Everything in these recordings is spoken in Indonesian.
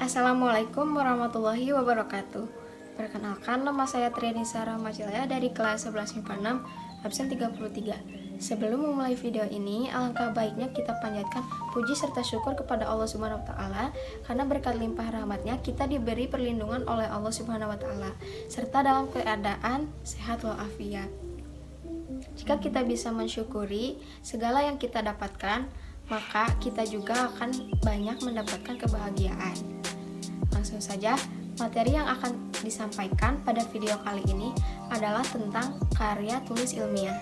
Assalamualaikum warahmatullahi wabarakatuh. Perkenalkan, nama saya Trianisa Rahmajaya dari kelas 11 MIPA 6, absen 33. Sebelum memulai video ini, alangkah baiknya kita panjatkan puji serta syukur kepada Allah Subhanahu wa taala karena berkat limpah rahmatnya kita diberi perlindungan oleh Allah Subhanahu wa taala serta dalam keadaan sehat walafiat. Jika kita bisa mensyukuri segala yang kita dapatkan, maka kita juga akan banyak mendapatkan kebahagiaan. Langsung saja, materi yang akan disampaikan pada video kali ini adalah tentang karya tulis ilmiah.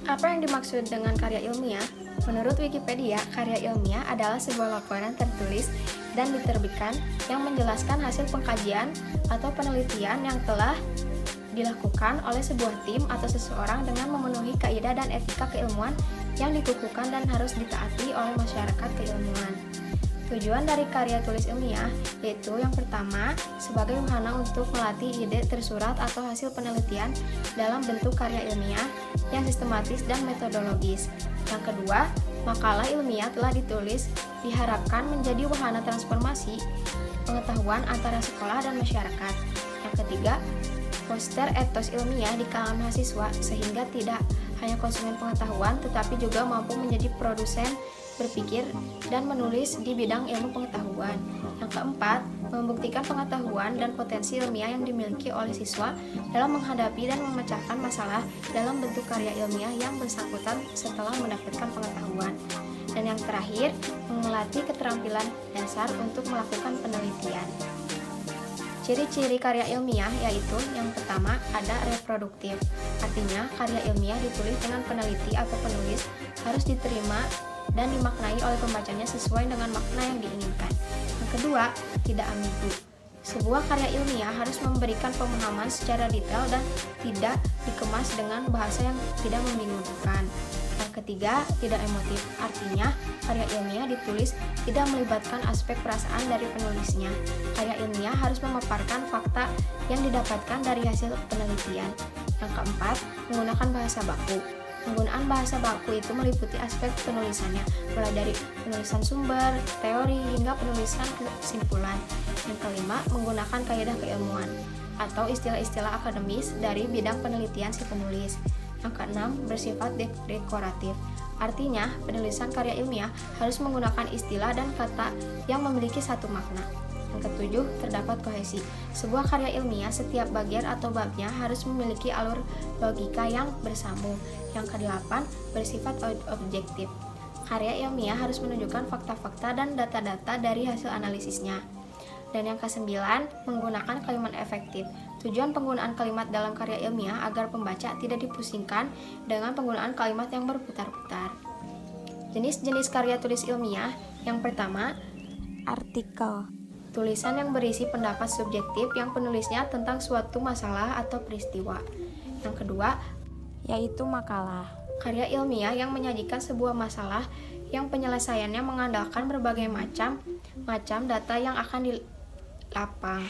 Apa yang dimaksud dengan karya ilmiah? Menurut Wikipedia, karya ilmiah adalah sebuah laporan tertulis dan diterbitkan yang menjelaskan hasil pengkajian atau penelitian yang telah dilakukan oleh sebuah tim atau seseorang dengan memenuhi kaidah dan etika keilmuan yang dikukuhkan dan harus ditaati oleh masyarakat keilmuan. Tujuan dari karya tulis ilmiah yaitu yang pertama, sebagai wahana untuk melatih ide tersurat atau hasil penelitian dalam bentuk karya ilmiah yang sistematis dan metodologis. Yang kedua, makalah ilmiah telah ditulis diharapkan menjadi wahana transformasi pengetahuan antara sekolah dan masyarakat. Yang ketiga, foster etos ilmiah di kalangan mahasiswa sehingga tidak hanya konsumen pengetahuan tetapi juga mampu menjadi produsen berpikir dan menulis di bidang ilmu pengetahuan. Yang keempat, membuktikan pengetahuan dan potensi ilmiah yang dimiliki oleh siswa dalam menghadapi dan memecahkan masalah dalam bentuk karya ilmiah yang bersangkutan setelah mendapatkan pengetahuan. Dan yang terakhir, melatih keterampilan dasar untuk melakukan penelitian. Ciri-ciri karya ilmiah yaitu yang pertama ada reproduktif, artinya karya ilmiah ditulis dengan peneliti atau penulis harus diterima dan dimaknai oleh pembacanya sesuai dengan makna yang diinginkan. Yang kedua, tidak ambigu. Sebuah karya ilmiah harus memberikan pemahaman secara detail dan tidak dikemas dengan bahasa yang tidak membingungkan. Yang ketiga, tidak emotif, artinya karya ilmiah ditulis tidak melibatkan aspek perasaan dari penulisnya. Karya ilmiah harus memaparkan fakta yang didapatkan dari hasil penelitian. Yang keempat, menggunakan bahasa baku. Penggunaan bahasa baku itu meliputi aspek penulisannya, mulai dari penulisan sumber, teori, hingga penulisan kesimpulan. Yang kelima, menggunakan kaidah keilmuan atau istilah-istilah akademis dari bidang penelitian si penulis. Yang keenam, bersifat dekoratif. Artinya, penulisan karya ilmiah harus menggunakan istilah dan kata yang memiliki satu makna. Yang ketujuh, terdapat kohesi. Sebuah karya ilmiah, setiap bagian atau babnya harus memiliki alur logika yang bersambung. Yang kedelapan, bersifat objektif. Karya ilmiah harus menunjukkan fakta-fakta dan data-data dari hasil analisisnya. Dan yang kesembilan, menggunakan kalimat efektif. Tujuan penggunaan kalimat dalam karya ilmiah agar pembaca tidak dipusingkan dengan penggunaan kalimat yang berputar-putar. Jenis-jenis karya tulis ilmiah. Yang pertama, artikel. Tulisan yang berisi pendapat subjektif yang penulisnya tentang suatu masalah atau peristiwa. Yang kedua, yaitu makalah. Karya ilmiah yang menyajikan sebuah masalah yang penyelesaiannya mengandalkan berbagai macam data yang akan dilapang.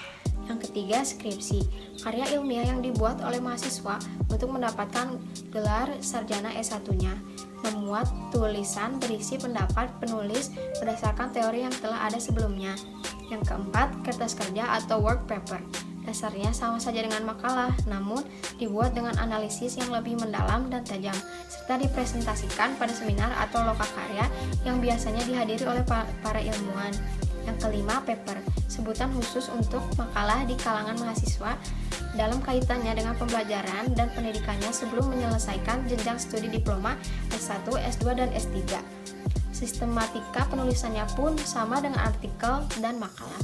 Yang ketiga, skripsi. Karya ilmiah yang dibuat oleh mahasiswa untuk mendapatkan gelar sarjana S1-nya. Memuat tulisan berisi pendapat penulis berdasarkan teori yang telah ada sebelumnya. Yang keempat, kertas kerja atau work paper. Dasarnya sama saja dengan makalah, namun dibuat dengan analisis yang lebih mendalam dan tajam, serta dipresentasikan pada seminar atau lokakarya yang biasanya dihadiri oleh para ilmuwan. Yang kelima, paper, sebutan khusus untuk makalah di kalangan mahasiswa dalam kaitannya dengan pembelajaran dan pendidikannya sebelum menyelesaikan jenjang studi diploma S1, S2, dan S3. Sistematika penulisannya pun sama dengan artikel dan makalah.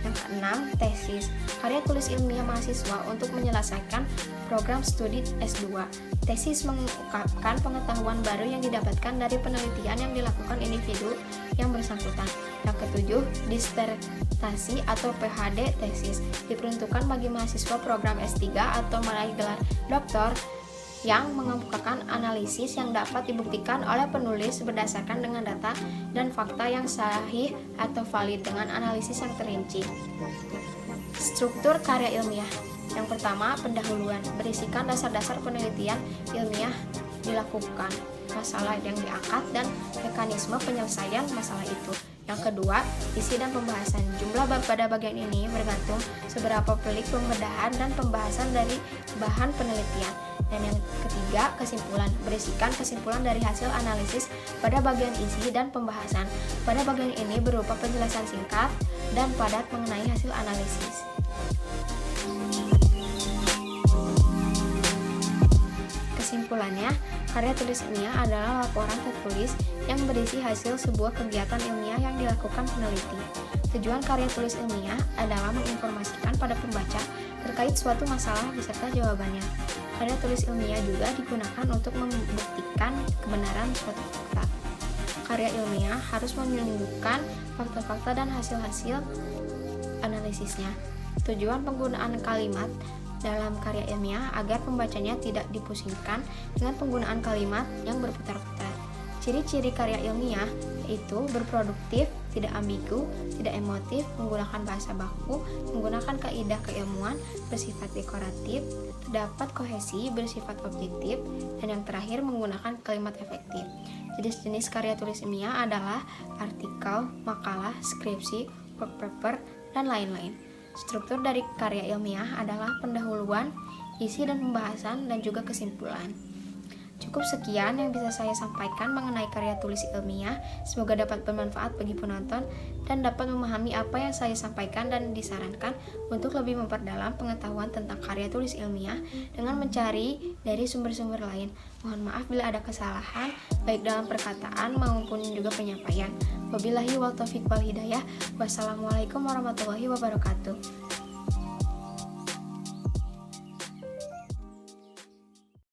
Yang keenam, tesis. Karya tulis ilmiah mahasiswa untuk menyelesaikan program studi S2. Tesis mengungkapkan pengetahuan baru yang didapatkan dari penelitian yang dilakukan individu yang bersangkutan. Yang ketujuh, disertasi atau PhD tesis. Diperuntukkan bagi mahasiswa program S3 atau meraih gelar doktor yang mengemukakan analisis yang dapat dibuktikan oleh penulis berdasarkan dengan data dan fakta yang sahih atau valid dengan analisis yang terinci. Struktur karya ilmiah. Yang pertama, pendahuluan, berisikan dasar-dasar penelitian ilmiah dilakukan. masalah yang diangkat dan mekanisme penyelesaian masalah itu. Yang kedua, isi dan pembahasan. Jumlah bab pada bagian ini bergantung seberapa pelik pembedahan dan pembahasan dari bahan penelitian. Dan yang ketiga, kesimpulan. Berisikan kesimpulan dari hasil analisis pada bagian isi dan pembahasan. Pada bagian ini berupa penjelasan singkat dan padat mengenai hasil analisis. Kesimpulannya, karya tulis ilmiah adalah laporan tertulis yang berisi hasil sebuah kegiatan ilmiah yang dilakukan peneliti. Tujuan karya tulis ilmiah adalah menginformasikan pada pembaca terkait suatu masalah beserta jawabannya. Karya tulis ilmiah juga digunakan untuk membuktikan kebenaran suatu fakta. Karya ilmiah harus menunjukkan fakta-fakta dan hasil-hasil analisisnya. Tujuan penggunaan kalimat dalam karya ilmiah agar pembacanya tidak dipusingkan dengan penggunaan kalimat yang berputar-putar. Ciri-ciri karya ilmiah yaitu berproduktif, tidak ambigu, tidak emotif, menggunakan bahasa baku, menggunakan kaidah keilmuan, bersifat dekoratif, terdapat kohesi, bersifat objektif, dan yang terakhir menggunakan kalimat efektif. Jenis-jenis karya tulis ilmiah adalah artikel, makalah, skripsi, work paper, dan lain-lain. Struktur dari karya ilmiah adalah pendahuluan, isi dan pembahasan, dan juga kesimpulan. Cukup sekian yang bisa saya sampaikan mengenai karya tulis ilmiah. Semoga dapat bermanfaat bagi penonton dan dapat memahami apa yang saya sampaikan, dan disarankan untuk lebih memperdalam pengetahuan tentang karya tulis ilmiah dengan mencari dari sumber-sumber lain. Mohon maaf bila ada kesalahan baik dalam perkataan maupun juga penyampaian. Wabillahi wal taufiq wal hidayah. Wassalamualaikum warahmatullahi wabarakatuh.